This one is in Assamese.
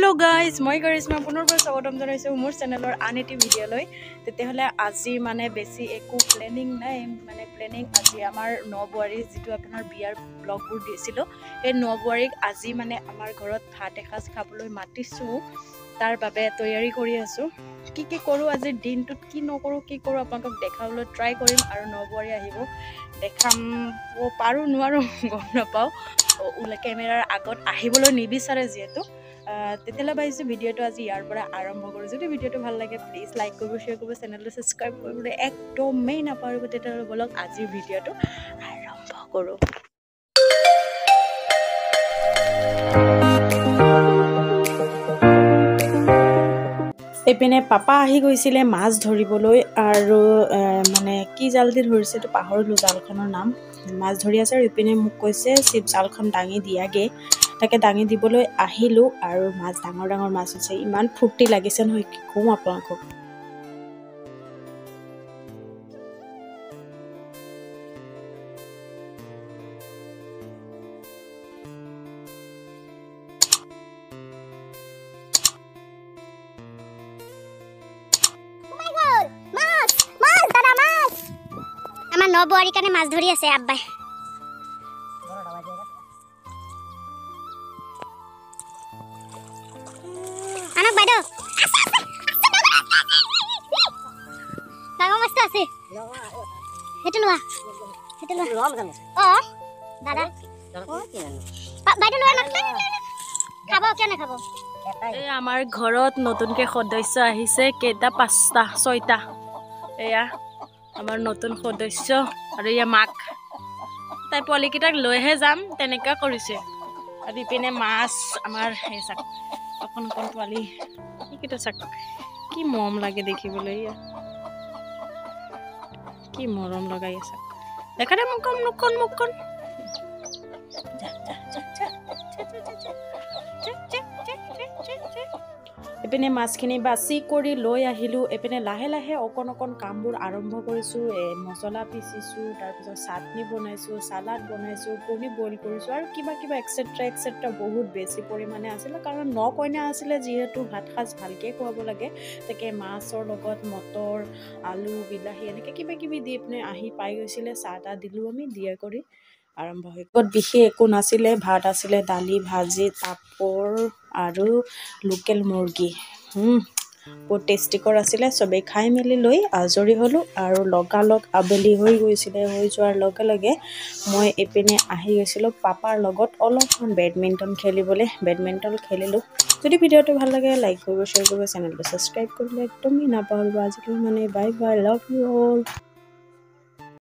हेलो गाइज मैं गरिश्मा पुनर्बार स्वागतम जनाइছো मोर चेनेलर आन एटी भिडिओলৈ तेतिहले আজি মানে বেছি একো প্ল্যানিং নাই মানে প্ল্যানিং আজি আমাৰ নবুৱাৰী যেটো আপোনাৰ বিয়াৰ ব্লগবোৰ দিছিলো এই নবুৱাৰীক আজি মানে আমাৰ ঘৰত ভাত এখাজ খাবলৈ মাতিছো তাৰ বাবে তৈয়াৰী কৰি আছো কি কৰো আজি দিনটোত কি নকৰো কি কৰো আপোনাক দেখাবলৈ ট্ৰাই কৰিম আৰু নবুৱাৰী আহিব দেখাম পাৰো নোৱাৰো গম নাপাও ওলা ক্যামেৰাৰ আগত আহিবলৈ নিবিচাৰে যেহেতু তেতিয়ালে পাইছো ভিডিওটো আজি ইয়াৰ পৰা আৰম্ভ কৰো যদি ভিডিওটো ভাল লাগে প্লিজ লাইক কৰিব শেয়াৰ কৰিব চেনেলটো সাবস্ক্ৰাইব কৰিবলৈ একদমেই নাপাহৰিব তেতিয়ালে বলক আজি ভিডিওটো আৰম্ভ কৰো এপিনে পাপা আহি গৈছিলে মাছ ধৰিবলৈ আৰু মানে কি জাল দি ধৰিছে তো পাহৰিলো জালখনৰ নাম মাছ ধৰি আছে আৰু এপিনে মোক কৈছে চিপ জালখন দাঙি দিয়াগে তাকে দাঙি দিবলৈ আহিলো আৰু মাছ ডাঙৰ ডাঙৰ মাছ আছে ইমান ফুটি লাগিছে নহয় কি কম আপোনাক আমাৰ নবুয়াৰি কানে মাছ ধৰি আছে আব্বাই আনক বাইদো ডাঙৰ মাছ আছে হেতু লোৱা অ দাদা বাইদো লোৱা না খাব কেনে খাব এই আমাৰ ঘৰত নতুনকে সদস্য আহিছে কেটা পাঁচটা ছয়টা এয়া আমাৰ নতুন সদস্য আৰু ইয়া মাক তাই পলিকিটাক লৈহে যাম তেনেকা কৰিছে আৰু ইপিনে মাছ আমাৰ হেসাক অকন অকন পোৱালি কিটা চাক কি মৰম লাগে দেখিবলৈ ইয়া কি মৰম লগাই আছে দেখা দে মুকন এপিনে মাছখিনি বাছি কৰি লৈ আহিলো এপিনে লাহে লাহে অকন অকন কামবোৰ আৰম্ভ কৰিছো মছলা পিচিছো তাৰ পিছত চাটনি বনাইছো সালাড বনাইছো কণী বইল কৰিছো আৰু কিবা কিবা এক্সেট্ৰা বহুত বেছি পৰিমাণে আছিল কাৰণ নকইনা আছিল যেহেতু ভাত খাজ ভালকে খুৱাব লাগে তাকে মাছৰ লগত মটৰ আলু বিলাহী এনেকে কিবা কিবি দি পিনে আহি পাই গৈছিলে চাহটা দিলো আমি দিয়া কৰি আৰম্ভ হৈ গ'ল বিশেষ একো নাছিলে ভাত আছিলে দালি ভাজি পাপৰ আৰু লোকেল মুৰ্গী বহুত টেষ্টিকৰ আছিলে সবে খাই মেলি লৈ আজৰি হলো আৰু লগালগ আবেলি হৈ গৈছিলে হৈ যোৱাৰ লগে লগে মই এপিনে আহি গৈছিলো পাপাৰ লগত অলপমান বেডমিণ্টন খেলিবলৈ বেডমিণ্টন খেলিলো যদি ভিডিওটো ভাল লাগে লাইক কৰিব শ্বেয়াৰ কৰিব চেনেলটো সাবস্ক্ৰাইব কৰিবলৈ একদমেই নাপাহৰিব আজিলৈ মানে bye bye love you all